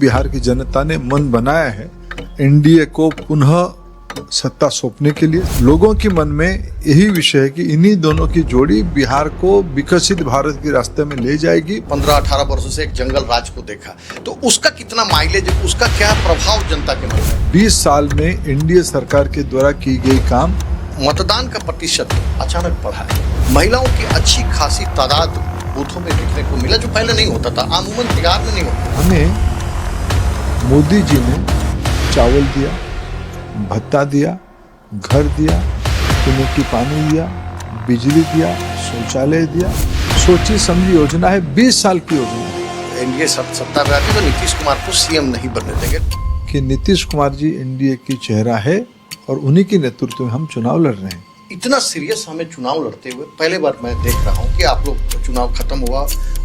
बिहार की जनता ने मन बनाया है एनडीए को पुनः सत्ता सौंपने के लिए। लोगों के मन में यही विषय है कि इन्हीं दोनों की जोड़ी बिहार को विकसित भारत के रास्ते में ले जाएगी। 15-18 वर्षों से एक जंगल राज को देखा, तो उसका कितना माइलेज, उसका क्या प्रभाव जनता के मन में? 20 साल में एनडीए सरकार के द्वारा की गई काम। मतदान का प्रतिशत अचानक बढ़ा है। महिलाओं की अच्छी खासी तादाद बूथों में देखने को मिला, जो पहले नहीं होता था, अमूमन बिहार में नहीं होता। हमें मोदी जी ने चावल दिया, भत्ता दिया, घर दिया, पीने की पानी दिया, बिजली दिया, शौचालय दिया। सोची समझी योजना है, 20 साल की योजना है। एनडीए सत्ता में आती तो नीतीश कुमार को सीएम नहीं बनने देंगे। कि नीतीश कुमार जी एनडीए की चेहरा है और उन्हीं के नेतृत्व में हम चुनाव लड़ रहे हैं। इतना सीरियस हमें चुनाव लड़ते हुए पहले बार मैं देख रहा हूँ कि आप लोग चुनाव खत्म हुआ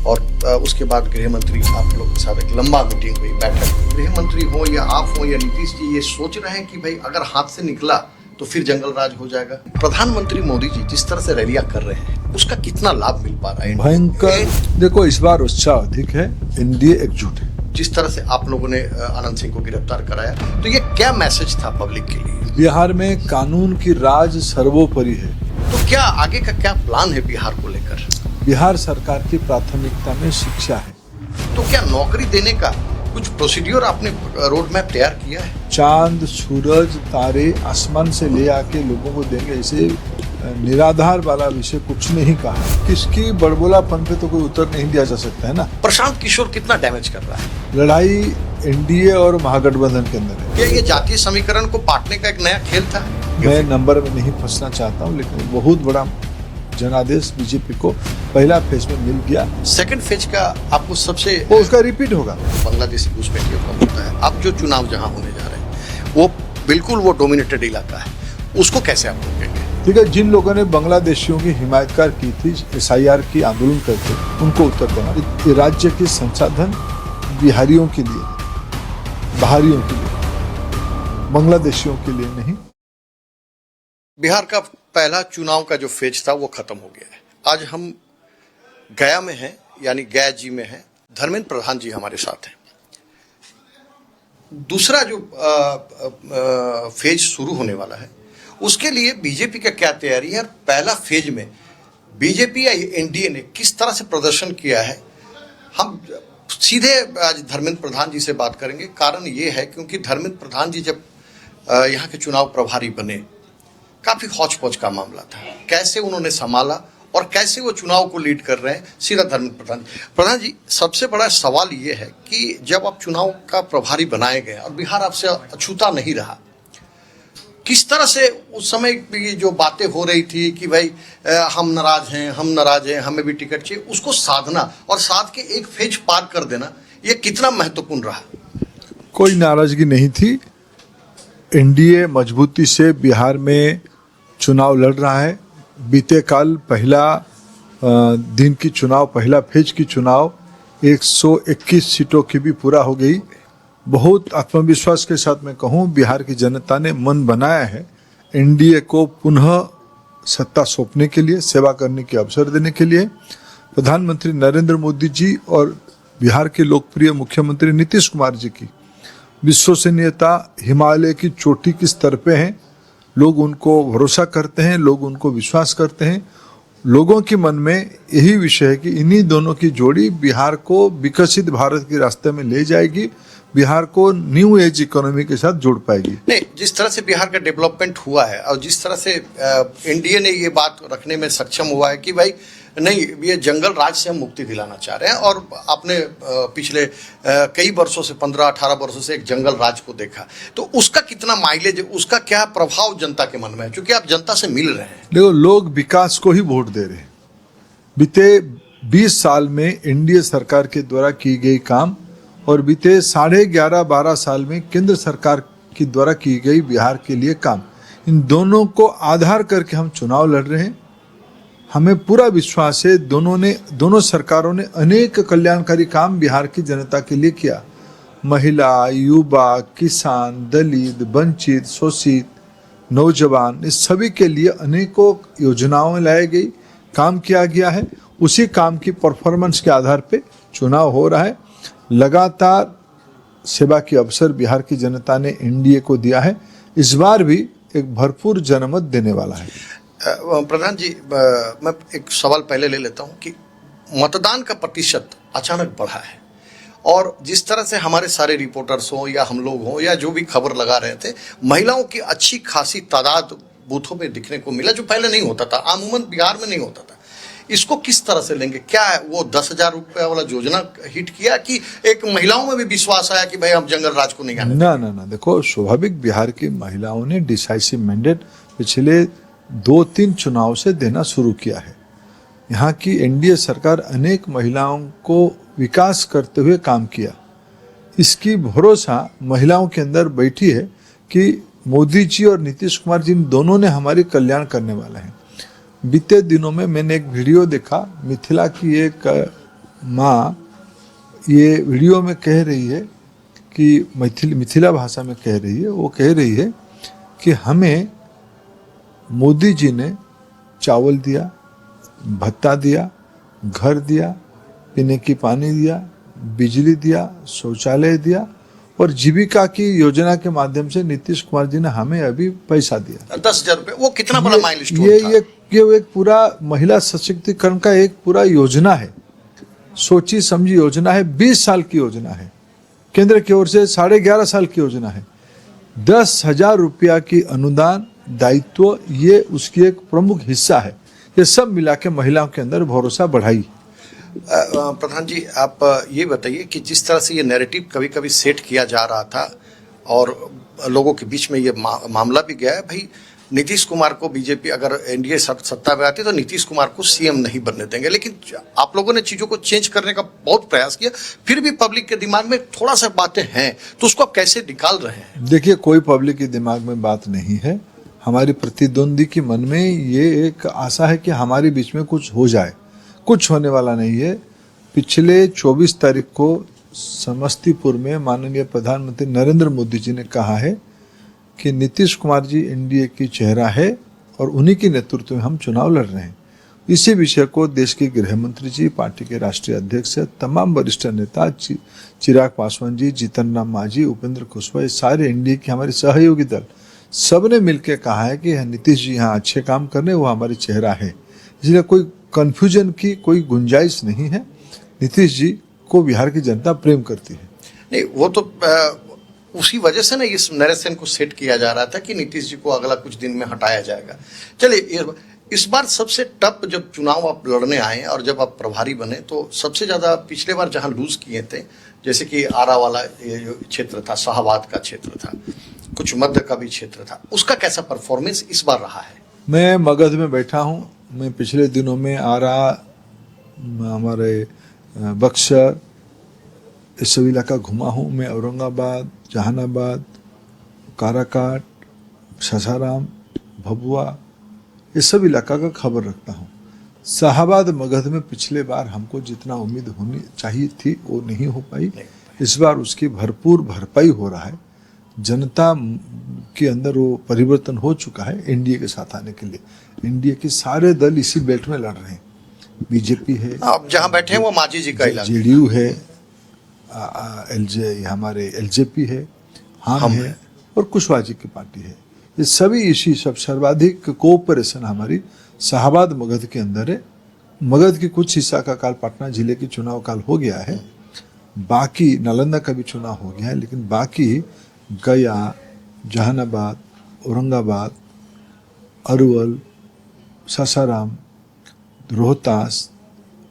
और उसके बाद गृह मंत्री आप लोग के साथ एक लंबा मीटिंग हुई, बैठक। गृह मंत्री हो या आप हो या नीतीश जी, ये सोच रहे हैं कि भाई अगर हाथ से निकला तो फिर जंगल राज हो जाएगा। प्रधानमंत्री मोदी जी जिस तरह से रैलियां कर रहे हैं, उसका कितना लाभ मिल पा रहा है? भयंकर। देखो, इस बार उत्साह अधिक है, एनडीए एकजुट है। जिस तरह से आप लोगों ने अनंत सिंह को गिरफ्तार कराया, तो ये क्या मैसेज था पब्लिक के लिए? बिहार में कानून की राज सर्वोपरि है। तो क्या आगे का क्या प्लान है बिहार को लेकर? बिहार सरकार की प्राथमिकता में शिक्षा है। तो क्या नौकरी देने का कुछ प्रोसीड्योर आपने रोड मैप तैयार किया है? चांद, सूरज, तारे आसमान से ले आके लोगों को देंगे, ऐसे निराधार वाला विषय कुछ नहीं कहा। किसकी बड़बोलापन पे तो कोई उत्तर नहीं दिया जा सकता है ना। प्रशांत किशोर कितना डैमेज कर रहा है? लड़ाई एनडीए और महागठबंधन के अंदर है। क्या ये जातीय समीकरण को पाटने का एक नया खेल था? मैं नंबर में नहीं फंसना चाहता हूँ, लेकिन बहुत बड़ा जनादेश बीजेपी को पहला फेज में मिल गया। सेकंड फेज का आपको सबसे वो उसका रिपीट होगा। बांग्लादेशी घुसपैठियों का होता है। अब जो चुनाव जहां होने जा रहे हैं वो बिल्कुल वो डोमिनेटेड इलाका है, उसको कैसे आप रोकेंगे? ठीक है, जिन लोगों ने बांग्लादेशियों की हिमायतकार की थी एसआईआर की आंदोलन करके, उनको उत्तर देना। ये राज्य के संसाधन बिहारियों के लिए, बाहरियों के लिए, बांग्लादेशियों के लिए नहीं। बिहार का पहला चुनाव का जो फेज था वो खत्म हो गया है। आज हम गया में हैं, यानी गया जी में हैं। धर्मेंद्र प्रधान जी हमारे साथ हैं। दूसरा जो फेज शुरू होने वाला है, उसके लिए बीजेपी का क्या तैयारी है? पहला फेज में बीजेपी या एनडीए ने किस तरह से प्रदर्शन किया है, हम सीधे आज धर्मेंद्र प्रधान जी से बात करेंगे। कारण ये है क्योंकि धर्मेंद्र प्रधान जी जब यहाँ के चुनाव प्रभारी बने, काफी हौच पौच का मामला था। कैसे उन्होंने संभाला और कैसे वो चुनाव को लीड कर रहे हैं, सीधा धर्मेंद्र प्रधान जी। सबसे बड़ा सवाल ये है कि जब आप चुनाव का प्रभारी बनाए गए और बिहार आपसे अछूता नहीं रहा, किस तरह से उस समय भी जो बातें हो रही थी कि भाई हम नाराज हैं, हमें भी टिकट चाहिए, उसको साधना और साध के एक फेज पार कर देना, ये कितना महत्वपूर्ण रहा? कोई नाराजगी नहीं थी। एनडीए मजबूती से बिहार में चुनाव लड़ रहा है। बीते कल पहला दिन की चुनाव, पहला फेज की चुनाव 121 सीटों की भी पूरा हो गई। बहुत आत्मविश्वास के साथ मैं कहूँ, बिहार की जनता ने मन बनाया है एनडीए को पुनः सत्ता सौंपने के लिए, सेवा करने के अवसर देने के लिए। प्रधानमंत्री नरेंद्र मोदी जी और बिहार के लोकप्रिय मुख्यमंत्री नीतीश कुमार जी की विश्वसनीयता हिमालय की चोटी की स्तर पे है। लोग उनको भरोसा करते हैं, लोग उनको विश्वास करते हैं। लोगों के मन में यही विषय है कि इन्हीं दोनों की जोड़ी बिहार को विकसित भारत के रास्ते में ले जाएगी, बिहार को न्यू एज इकोनॉमी के साथ जोड़ पाएगी। नहीं, जिस तरह से बिहार का डेवलपमेंट हुआ है और जिस तरह से एनडीए ने ये बात रखने में सक्षम हुआ है कि भाई नहीं, ये जंगल राज से हम मुक्ति दिलाना चाह रहे हैं, और आपने पिछले कई वर्षों से 15-18 वर्षों से एक जंगल राज को देखा, तो उसका कितना माइलेज, उसका क्या प्रभाव जनता के मन में है, क्योंकि आप जनता से मिल रहे हैं? देखो, लोग विकास को ही वोट दे रहे हैं। बीते 20 साल में एनडीए सरकार के द्वारा की गई काम और बीते 11.5-12 साल में केंद्र सरकार के द्वारा की गई बिहार के लिए काम, इन दोनों को आधार करके हम चुनाव लड़ रहे हैं। हमें पूरा विश्वास है दोनों सरकारों ने अनेक कल्याणकारी काम बिहार की जनता के लिए किया। महिला, युवा, किसान, दलित, वंचित, शोषित, नौजवान, इस सभी के लिए अनेकों योजनाएं लाई गई, काम किया गया है। उसी काम की परफॉर्मेंस के आधार पे चुनाव हो रहा है। लगातार सेवा की अवसर बिहार की जनता ने एनडीए को दिया है। इस बार भी एक भरपूर जनमत देने वाला है। प्रधान जी, मैं एक सवाल पहले ले लेता हूं कि मतदान का प्रतिशत अचानक बढ़ा है और जिस तरह से हमारे सारे रिपोर्टर्स हों या हम लोग हों या जो भी खबर लगा रहे थे, महिलाओं की अच्छी खासी तादाद बूथों में दिखने को मिला, जो पहले नहीं होता था, अमूमन बिहार में नहीं होता था। इसको किस तरह से लेंगे? क्या है वो 10,000 रुपया वाला योजना हिट किया कि एक महिलाओं में भी विश्वास आया कि भाई हम जंगल राज को नहीं आने? ना, देखो, स्वाभाविक बिहार की महिलाओं ने डिसाइसिव मैंडेट पिछले 2-3 चुनाव से देना शुरू किया है। यहाँ की एनडीए सरकार अनेक महिलाओं को विकास करते हुए काम किया। इसकी भरोसा महिलाओं के अंदर बैठी है कि मोदी जी और नीतीश कुमार जी दोनों ने हमारी कल्याण करने वाला है। बीते दिनों में मैंने एक वीडियो देखा, मिथिला की एक माँ ये वीडियो में कह रही है कि मिथिला भाषा में कह रही है, वो कह रही है कि हमें मोदी जी ने चावल दिया, भत्ता दिया, घर दिया, पीने की पानी दिया, बिजली दिया, शौचालय दिया और जीविका की योजना के माध्यम से नीतीश कुमार जी ने हमें अभी पैसा दिया 10,000 रुपये। वो कितना बड़ा माइलस्टोन था? ये एक पूरा महिला सशक्तिकरण का एक पूरा योजना है, सोची समझी योजना है। 20 साल की योजना है, केंद्र की ओर से 11.5 साल की योजना है। 10,000 रुपया की अनुदान दायित्व, ये उसकी एक प्रमुख हिस्सा है। ये सब मिला के महिलाओं के अंदर भरोसा बढ़ाई। प्रधान जी, आप ये बताइए कि जिस तरह से ये नैरेटिव कभी कभी सेट किया जा रहा था और लोगों के बीच में ये मामला भी गया है, भाई नीतीश कुमार को बीजेपी अगर एनडीए सत्ता में आती तो नीतीश कुमार को सीएम नहीं बनने देंगे, लेकिन आप लोगों ने चीज़ों को चेंज करने का बहुत प्रयास किया, फिर भी पब्लिक के दिमाग में थोड़ा सा बातें हैं, तो उसको आप कैसे निकाल रहे हैं? देखिए, कोई पब्लिक के दिमाग में बात नहीं है। हमारी प्रतिद्वंदी के मन में ये एक आशा है कि हमारे बीच में कुछ हो जाए। कुछ होने वाला नहीं है। पिछले 24 तारीख को समस्तीपुर में माननीय प्रधानमंत्री नरेंद्र मोदी जी ने कहा है कि नीतीश कुमार जी एनडीए की चेहरा है और उन्हीं के नेतृत्व में हम चुनाव लड़ रहे हैं। इसी विषय को देश के गृह मंत्री जी, पार्टी के राष्ट्रीय अध्यक्ष, तमाम वरिष्ठ नेता, चिराग पासवान जी, जीतन राम मांझी, उपेंद्र कुशवाहा, सारे एनडीए के हमारे सहयोगी दल, सब ने मिलकर कहा है कि नीतीश जी यहाँ अच्छे काम कर रहे हैं, वो हमारी चेहरा है। इसलिए कोई कन्फ्यूजन की कोई गुंजाइश नहीं है। नीतीश जी को बिहार की जनता प्रेम करती है। नहीं, वो तो उसी वजह से ना इस नरेशन को सेट किया जा रहा था कि नीतीश जी को अगला कुछ दिन में हटाया जाएगा। चलिए, इस बार सबसे टफ जब चुनाव आप लड़ने आए और जब आप प्रभारी बने, तो सबसे ज़्यादा पिछले बार जहां लूज किए थे, जैसे कि आरा वाला ये जो क्षेत्र था, शाहबाद का क्षेत्र था, कुछ मध्य का भी क्षेत्र था, उसका कैसा परफॉर्मेंस इस बार रहा है? मैं मगध में बैठा हूँ। मैं पिछले दिनों में आरा, हमारे बक्सर, इस सब इलाका घुमा हूँ। मैं औरंगाबाद, जहानाबाद, काराकाट, सासाराम, भभुआ, ये सब इलाका का खबर रखता हूँ। शाहबाद मगध में पिछले बार हमको जितना उम्मीद होनी चाहिए थी वो नहीं हो पाई। इस बार उसकी भरपूर भरपाई हो रहा है। जनता के अंदर वो परिवर्तन हो चुका है एनडीए के साथ आने के लिए। एनडीए के सारे दल इसी बेल्ट में लड़ रहे हैं। बीजेपी है, आप जहां बैठे हैं वो मांझी जी का इलाका, जेडीयू है, हमारे एलजेपी है, हम है और कुशवाहा जी की पार्टी है। ये सभी इसी सब सर्वाधिक कोऑपरेशन हमारी शाहबाद मगध के अंदर है। मगध की कुछ हिस्सा का काल पटना जिले की चुनाव काल हो गया है, बाकी नालंदा का भी चुनाव हो गया है, लेकिन बाकी गया, जहानाबाद, औरंगाबाद, अरवल, सासाराम, रोहतास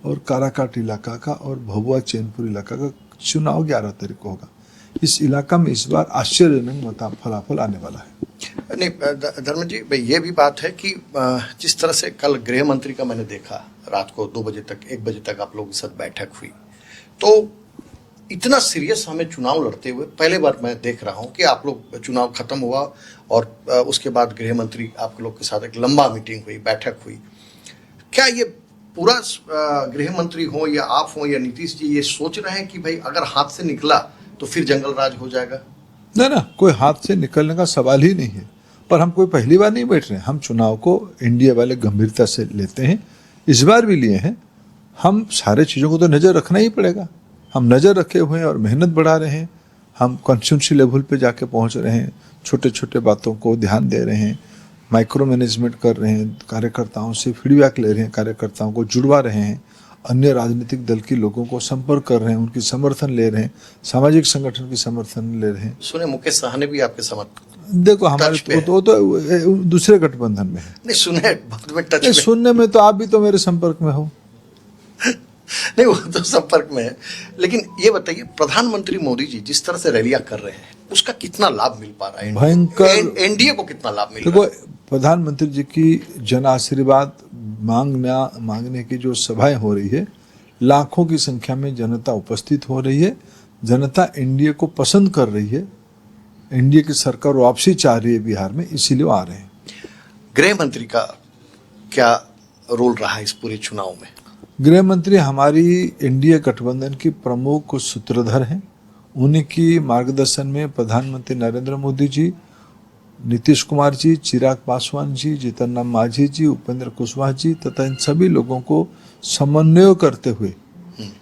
और काराकाट इलाका का और भभुआ चैनपुर इलाका का चुनाव 11 तारीख को होगा। इस इलाका में इस बार आश्चर्यजनक फलाफल आने वाला है। नहीं धर्मेंद्र जी, भाई ये भी बात है कि जिस तरह से कल गृह मंत्री का मैंने देखा, रात को 2 बजे तक 1 बजे तक आप लोगों के साथ बैठक हुई, तो इतना सीरियस हमें चुनाव लड़ते हुए पहले बार मैं देख रहा हूं कि आप लोग चुनाव खत्म हुआ और उसके बाद गृह मंत्री आप लोग के साथ एक लंबा मीटिंग हुई, बैठक हुई। क्या ये पूरा गृह मंत्री हो या आप हो या नीतीश जी ये सोच रहे हैं कि भाई अगर हाथ से निकला तो फिर जंगल राज हो जाएगा? ना, कोई हाथ से निकलने का सवाल ही नहीं है। पर हम कोई पहली बार नहीं बैठ रहे हैं। हम चुनाव को एनडीए वाले गंभीरता से लेते हैं, इस बार भी लिए हैं। हम सारे चीज़ों को तो नज़र रखना ही पड़ेगा। हम नज़र रखे हुए हैं और मेहनत बढ़ा रहे हैं। हम कॉन्स्टिट्यूंसी लेवल पे जाके पहुंच रहे हैं, छोटे छोटे बातों को ध्यान दे रहे हैं, माइक्रो मैनेजमेंट कर रहे हैं, कार्यकर्ताओं से फीडबैक ले रहे हैं, कार्यकर्ताओं को जुड़वा रहे हैं, अन्य राजनीतिक दल के लोगों को संपर्क कर रहे हैं, उनकी समर्थन ले रहे हैं, सामाजिक संगठन की समर्थन ले रहे हैं। सुने मुकेश साहनी भी आपके समर्थन देखो हमारे तो दूसरे गठबंधन में है। नहीं, सुने बाद में टच में सुनने में तो आप भी तो मेरे संपर्क में हो। नहीं, वो तो संपर्क में है, लेकिन ये बताइए प्रधानमंत्री मोदी जी जिस तरह से रैलियां कर रहे हैं उसका कितना लाभ मिल पा रहा है? भयंकर एनडीए को कितना लाभ मिल रहा देखो, है? प्रधानमंत्री जी की जन आशीर्वाद मांगने की जो सभाएं हो रही है, लाखों की संख्या में जनता उपस्थित हो रही है। जनता एनडीए को पसंद कर रही है, एनडीए की सरकार वापसी चाह रही है बिहार में, इसीलिए वो आ रहे हैं। गृह मंत्री का क्या रोल रहा है इस पूरे चुनाव में? गृह मंत्री हमारी एनडीए गठबंधन की प्रमुख सूत्रधर हैं। उन्हीं की मार्गदर्शन में प्रधानमंत्री नरेंद्र मोदी जी, नीतीश कुमार जी, चिराग पासवान जी, जीतन राम मांझी जी, उपेंद्र कुशवाहा जी तथा इन सभी लोगों को समन्वय करते हुए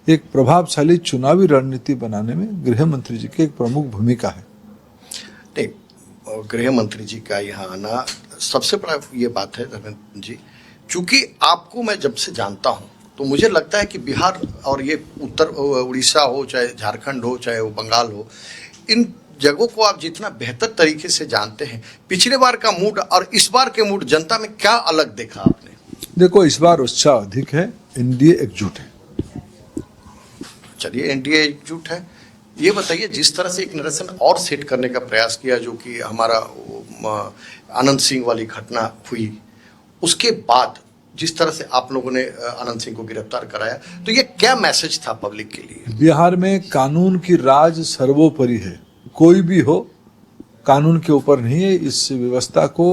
एक प्रभावशाली चुनावी रणनीति बनाने में गृह मंत्री जी की एक प्रमुख भूमिका है। नहीं, गृह मंत्री जी का यहाँ आना सबसे बड़ा ये बात है धर्मेंद्र जी, चूंकि आपको मैं जब से जानता हूँ तो मुझे लगता है कि बिहार और ये उत्तर उड़ीसा हो, चाहे झारखंड हो, चाहे वो बंगाल हो, इन जगहों को आप जितना बेहतर तरीके से जानते हैं, पिछले बार का मूड और इस बार के मूड जनता में क्या अलग देखा आपने? देखो, इस बार उत्साह अधिक है, एनडीए एकजुट है। चलिए, एनडीए एकजुट है। ये बताइए, जिस तरह से एक निरसन और सेट करने का प्रयास किया, जो कि हमारा आनंद सिंह वाली घटना हुई, उसके बाद जिस तरह से आप लोगों ने आनंद सिंह को गिरफ्तार कराया, तो ये क्या मैसेज था पब्लिक के लिए? बिहार में कानून की राज सर्वोपरि है, कोई भी हो कानून के ऊपर नहीं है। इस व्यवस्था को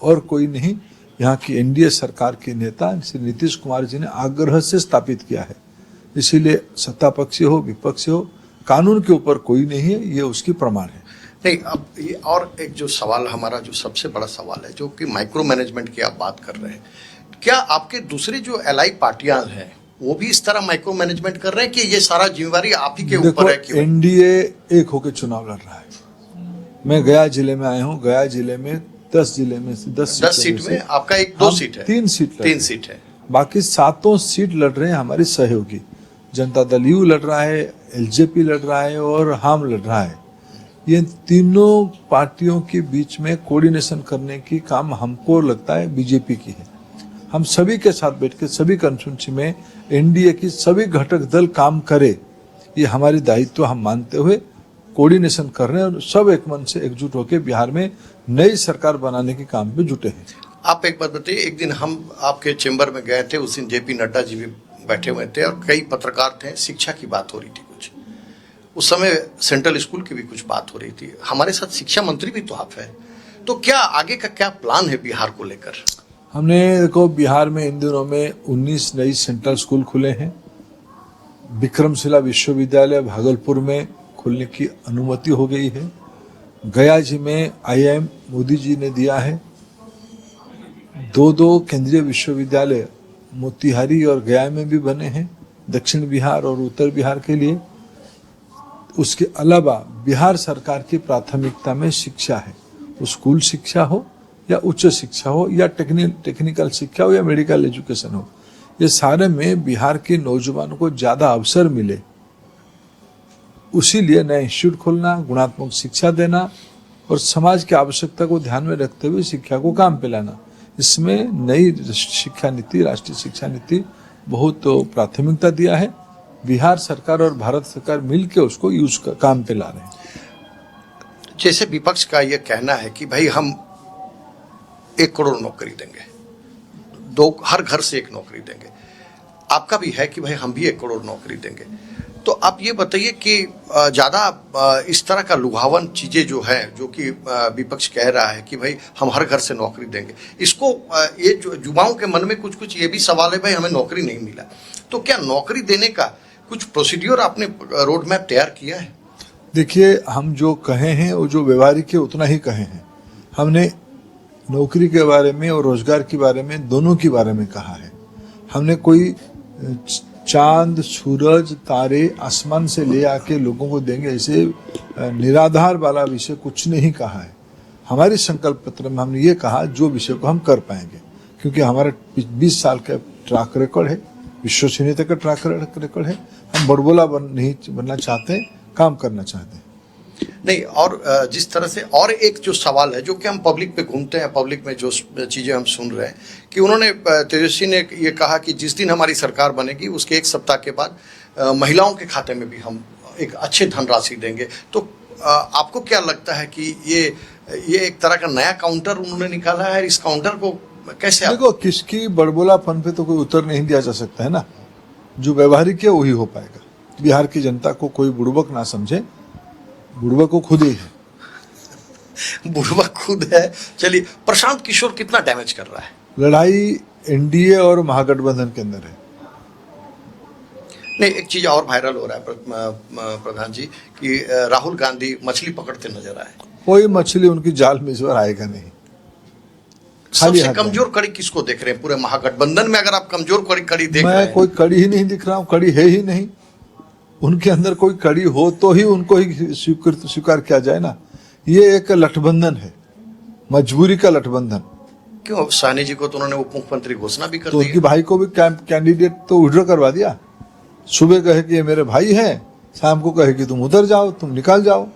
और कोई नहीं, यहाँ की एनडीए सरकार के नेता श्री नीतीश कुमार जी ने आग्रह से स्थापित किया है। इसीलिए सत्ता पक्ष हो विपक्ष हो, कानून के ऊपर कोई नहीं है, ये उसकी प्रमाण है। नहीं, अब ये और एक जो सवाल हमारा जो सबसे बड़ा सवाल है, जो कि माइक्रो मैनेजमेंट की आप बात कर रहे हैं, क्या आपके दूसरे जो एलाई पार्टियां हैं वो भी इस तरह माइक्रो मैनेजमेंट कर रहे हैं कि ये सारा जिम्मेवारी आप ही के ऊपर है? कि एनडीए एक होकर चुनाव लड़ रहा है। मैं गया जिले में आया हूँ, गया जिले में 10 जिले में से 10 सीट में आपका एक 2 सीट है, 3 सीट है, बाकी 7 सीट लड़ रहे हैं हमारे सहयोगी। जनता दल यू लड़ रहा है, एलजेपी लड़ रहा है और हम लड़ रहा है। ये तीनों पार्टियों के बीच में कोऑर्डिनेशन करने की काम हमको लगता है बीजेपी की है। हम सभी के साथ बैठ के सभी कॉन्स्टिट्यूंसी में एनडीए की सभी घटक दल काम करे, ये हमारी दायित्व हम मानते हुए कोऑर्डिनेशन कर रहे हैं और सब एक मन से एकजुट होकर बिहार में नई सरकार बनाने के काम पे जुटे हैं। आप एक बात बताइए, एक दिन हम आपके चेंबर में गए थे, उस दिन जेपी नड्डा जी भी बैठे हुए थे और कई पत्रकार थे, शिक्षा की बात हो रही थी कुछ, उस समय सेंट्रल स्कूल की भी कुछ बात हो रही थी। हमारे साथ शिक्षा मंत्री भी तो आप है, तो क्या आगे का क्या प्लान है बिहार को लेकर? हमने देखो, बिहार में इन दिनों में 19 नई सेंट्रल स्कूल खुले हैं। विक्रमशिला विश्वविद्यालय भागलपुर में खुलने की अनुमति हो गई है। गया जी में आईआईएम मोदी जी ने दिया है। 2 केंद्रीय विश्वविद्यालय मोतिहारी और गया में भी बने हैं, दक्षिण बिहार और उत्तर बिहार के लिए। उसके अलावा बिहार सरकार की प्राथमिकता में शिक्षा है, वो स्कूल शिक्षा हो या उच्च शिक्षा हो या टेक्निकल शिक्षा हो या मेडिकल एजुकेशन हो, ये सारे में बिहार के नौजवानों को ज़्यादा अवसर मिले, उसी लिए नया इंस्टीट्यूट खोलना, गुणात्मक शिक्षा देना और समाज की आवश्यकता को ध्यान में रखते हुए शिक्षा को काम पे लाना, इसमें नई शिक्षा नीति, राष्ट्रीय शिक्षा नीति बहुत प्राथमिकता दिया है। बिहार सरकार और भारत सरकार मिलकर उसको काम पे ला रहे हैं। जैसे विपक्ष का ये कहना है कि भाई हम 1 करोड़ नौकरी देंगे, हर घर से 1 नौकरी देंगे, आपका भी है कि भाई हम भी 1 करोड़ नौकरी देंगे, तो आप ये बताइए कि ज़्यादा इस तरह का लुभावन चीज़ें जो है, जो कि विपक्ष कह रहा है कि भाई हम हर घर से नौकरी देंगे, इसको ये जो युवाओं के मन में कुछ ये भी सवाल है, भाई हमें नौकरी नहीं मिला, तो क्या नौकरी देने का कुछ प्रोसीड्योर आपने रोड मैप तैयार किया है? देखिए, हम जो कहे हैं वो जो व्यवहारिक है उतना ही कहे हैं। हमने नौकरी के बारे में और रोजगार के बारे में, दोनों के बारे में कहा है। हमने कोई चांद, सूरज, तारे आसमान से ले आके लोगों को देंगे, ऐसे निराधार वाला विषय कुछ नहीं कहा है। हमारी संकल्प पत्र में हमने ये कहा जो विषय को हम कर पाएंगे, क्योंकि हमारा 20 साल का ट्रैक रिकॉर्ड है, विश्वसनीयता का ट्रैक रिकॉर्ड है। हम बड़बोला नहीं बनना चाहते, काम करना चाहते हैं। नहीं, और जिस तरह से और एक जो सवाल है जो कि हम पब्लिक पे घूमते हैं, पब्लिक में जो चीज़ें हम सुन रहे हैं कि उन्होंने, तेजस्वी ने ये कहा कि जिस दिन हमारी सरकार बनेगी उसके एक सप्ताह के बाद महिलाओं के खाते में भी हम एक अच्छे धनराशि देंगे। तो आपको क्या लगता है कि ये एक तरह का नया काउंटर उन्होंने निकाला है? इस काउंटर को कैसे देखो, किसकी बड़बोलापन पे तो कोई उत्तर नहीं दिया जा सकता है ना। जो व्यवहारिक है वही हो पाएगा। बिहार की जनता को कोई बुड़बक ना समझे, बुड़बक को खुद ही है। बुड़बक खुद है। चलिए, प्रशांत किशोर कितना डैमेज कर रहा है? लड़ाई एनडीए और महागठबंधन के अंदर है। नहीं, एक चीज और वायरल हो रहा है प्रधान जी कि राहुल गांधी मछली पकड़ते नजर आए। कोई मछली उनकी जाल में इस बार आएगा नहीं। सबसे कमजोर कड़ी किसको देख रहे हैं पूरे महागठबंधन में? अगर आप कमजोर कड़ी देख रहे हैं। मैं कोई कड़ी ही नहीं दिख रहा हूँ, कड़ी है ही नहीं। उनके अंदर कोई कड़ी हो तो ही उनको ही स्वीकार किया जाए ना। ये एक गठबंधन है, मजबूरी का गठबंधन। क्यों? साहनी जी को तो उन्होंने उप मुख्यमंत्री घोषणा भी कर दी। तो उनकी भाई को भी कैंडिडेट तो विड्रॉ करवा दिया। सुबह कहे कि ये मेरे भाई हैं, शाम को कहे कि तुम उधर जाओ, तुम निकाल जाओ।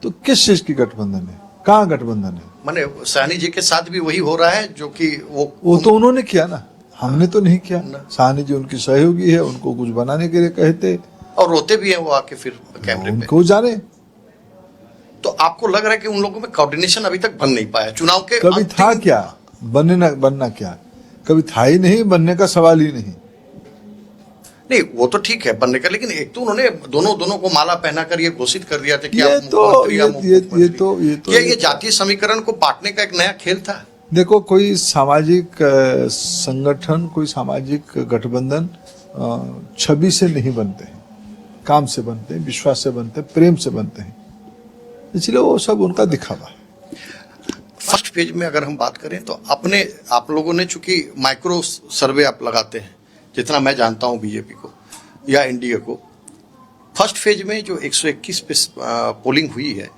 तो किस चीज की गठबंधन है? कहाँ गठबंधन है? माने साहनी जी के साथ भी वही हो रहा है जो कि वो तो उन्होंने किया ना, हमने तो नहीं किया। साहनी जी उनकी सहयोगी है, उनको कुछ बनाने के लिए कहते और रोते भी हैं वो आके फिर कैमरे पे। उनको जाने। तो आपको लग रहा है कि उन लोगों में कोऑर्डिनेशन अभी तक बन नहीं पाया चुनाव के? कभी था क्या? बनना क्या? कभी था ही नहीं, बनने का सवाल ही नहीं। नहीं, वो तो ठीक है बनने का, लेकिन एक तो उन्होंने दोनों को माला पहनाकर ये घोषित कर दिया था कि ये तो क्या ये जातीय समीकरण को बांटने का एक नया खेल था? देखो, कोई सामाजिक संगठन, कोई सामाजिक गठबंधन छवि से नहीं बनते हैं, काम से बनते हैं, विश्वास से बनते हैं, प्रेम से बनते हैं। इसलिए वो सब उनका दिखावा है। फर्स्ट फेज में अगर हम बात करें तो आप लोगों ने चूंकि माइक्रो सर्वे आप लगाते हैं, जितना मैं जानता हूं बीजेपी को या एनडीए को, फर्स्ट फेज में जो 121 पे पोलिंग हुई है,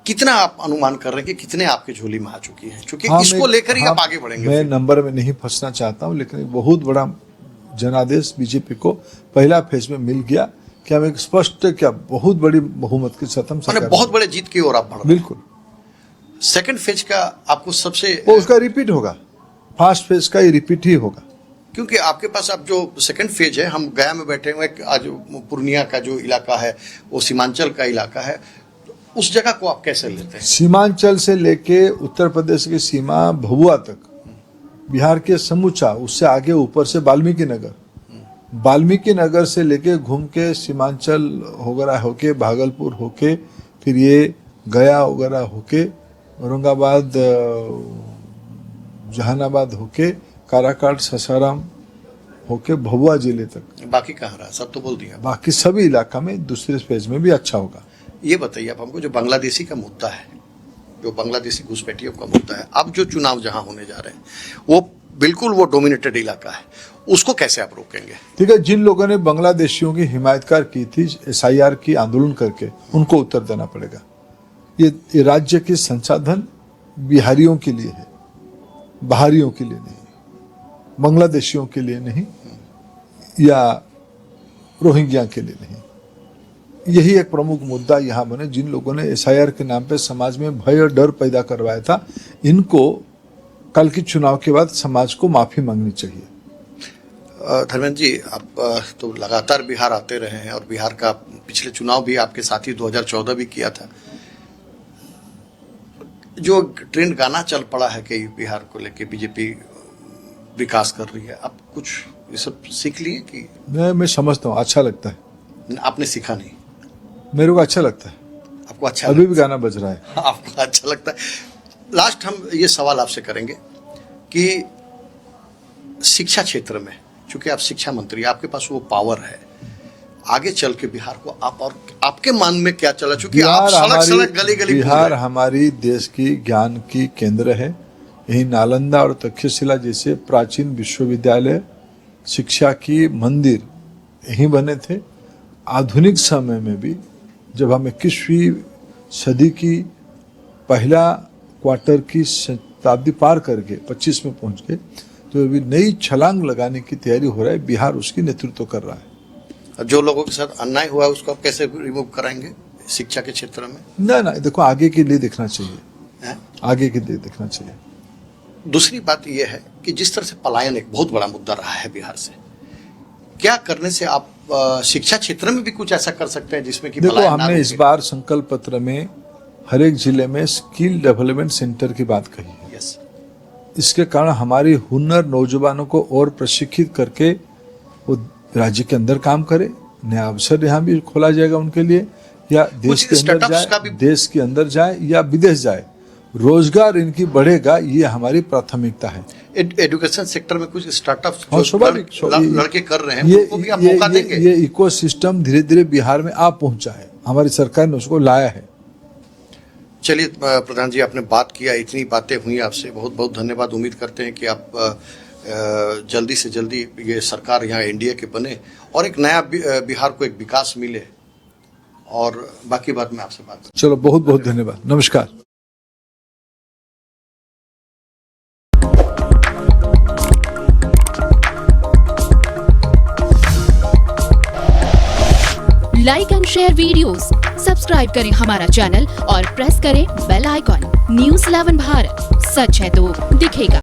कितना आप अनुमान कर रहे हैं कि कितने आपके झोली में आ चुकी है? क्योंकि इसको लेकर ही आप आगे बढ़ेंगे। मैं नंबर में नहीं फंसना चाहता हूं, लेकिन बहुत बड़ा जनादेश बीजेपी को पहला फेज में मिल गया कि हम एक स्पष्ट, क्या बहुत बड़ी बहुमत के साथ हम बहुत बड़े जीत की ओर आप बढ़ रहे हैं। बिल्कुल। सेकंड फेज का आपको सबसे उसका रिपीट होगा, फर्स्ट फेज का ही रिपीट ही होगा। क्योंकि आपके पास अब जो सेकंड फेज है, हम गया में बैठे हुए, आज पूर्णिया का जो इलाका है वो सीमांचल का इलाका है, उस जगह को आप कैसे लेते हैं? सीमांचल से लेके उत्तर प्रदेश की सीमा भभुआ तक, बिहार के समूचा, उससे आगे ऊपर से वाल्मीकि नगर से लेके घूम के सीमांचल वगैरह होके, भागलपुर होके, फिर ये गया वगैरह होके, औरंगाबाद, जहानाबाद होके, काराकाट, ससाराम होके भभुआ जिले तक। बाकी कहाँ रहा? सब तो बोल दिया। बाकी सभी इलाका में दूसरे फेज में भी अच्छा होगा। ये बताइए आप हमको, जो बांग्लादेशी का मुद्दा है, जो बांग्लादेशी घुसपैठियों का मुद्दा है, अब जो चुनाव जहां होने जा रहे हैं वो बिल्कुल वो डोमिनेटेड इलाका है, उसको कैसे आप रोकेंगे? ठीक है, जिन लोगों ने बांग्लादेशियों की हिमायतकार की थी SIR की आंदोलन करके, उनको उत्तर देना पड़ेगा। ये राज्य के संसाधन बिहारियों के लिए है, बाहरियों के लिए नहीं, बांग्लादेशियों के लिए नहीं, या रोहिंग्या के लिए नहीं। यही एक प्रमुख मुद्दा यहाँ बने। जिन लोगों ने SIR के नाम पे समाज में भय और डर पैदा करवाया था, इनको कल के चुनाव के बाद समाज को माफी मांगनी चाहिए। धर्मेंद्र जी, आप तो लगातार बिहार आते रहे हैं और बिहार का पिछले चुनाव भी आपके साथी 2014 भी किया था। जो ट्रेंड गाना चल पड़ा है कि बिहार को लेके बीजेपी विकास कर रही है, आप कुछ ये सब सीख लिए कि? मैं समझता हूँ, अच्छा लगता है। आपने सीखा नहीं? मेरे को अच्छा लगता है। आपको अच्छा? अभी भी गाना बज रहा है। आपको अच्छा लगता है। लास्ट हम ये सवाल आपसे करेंगे कि शिक्षा क्षेत्र में, चूंकि आप शिक्षा मंत्री, आपके पास वो पावर है, आगे चल के बिहार को आप, और आपके मन में क्या चला? चूंकि आप सड़क गली बिहार हमारी देश की ज्ञान की केंद्र है। यही नालंदा और तक्षशिला जैसे प्राचीन विश्वविद्यालय, शिक्षा की मंदिर यहीं बने थे। आधुनिक समय में भी जब हम 21वीं सदी की पहला क्वार्टर की शताब्दी पार करके 25 में पहुंच गए, तो अभी नई छलांग लगाने की तैयारी हो रहा है। बिहार उसकी नेतृत्व कर रहा है। जो लोगों के साथ अन्याय हुआ उसको आप कैसे रिमूव कराएंगे शिक्षा के क्षेत्र में? ना देखो, आगे के लिए देखना चाहिए, है? आगे के लिए देखना चाहिए। दूसरी बात यह है कि जिस तरह से पलायन एक बहुत बड़ा मुद्दा रहा है बिहार से, क्या करने से आप शिक्षा क्षेत्र में भी कुछ ऐसा कर सकते हैं जिसमें कि देखो, पलायन ना हमने इस रुके? बार संकल्प पत्र में हर एक जिले में स्किल डेवलपमेंट सेंटर की बात कही है। यस। इसके कारण हमारी हुनर नौजवानों को और प्रशिक्षित करके वो राज्य के अंदर काम करे। नया अवसर यहाँ भी खोला जाएगा उनके लिए, या देश के अंदर स्टार्टअप्स का जाए, भी- देश के अंदर जाए या विदेश जाए, रोजगार इनकी बढ़ेगा। ये हमारी प्राथमिकता है। एजुकेशन सेक्टर में कुछ स्टार्टअप्स और जो स्वाभाविक लड़के कर रहे हैं उनको भी आप मौका देंगे? ये इकोसिस्टम धीरे धीरे बिहार में आ पहुंचा है। हमारी सरकार ने उसको लाया है। चलिए प्रधान जी, आपने बात किया, इतनी बातें हुई आपसे, बहुत बहुत धन्यवाद। उम्मीद करते हैं कि आप जल्दी से जल्दी ये सरकार यहाँ एनडीए के बने और एक नया बिहार को एक विकास मिले, और बाकी बात मैं आपसे बात। चलो, बहुत बहुत धन्यवाद। नमस्कार। Like and share videos, subscribe करें हमारा चैनल और प्रेस करें बेल आइकॉन। न्यूज़ 11 भारत, सच है तो दिखेगा।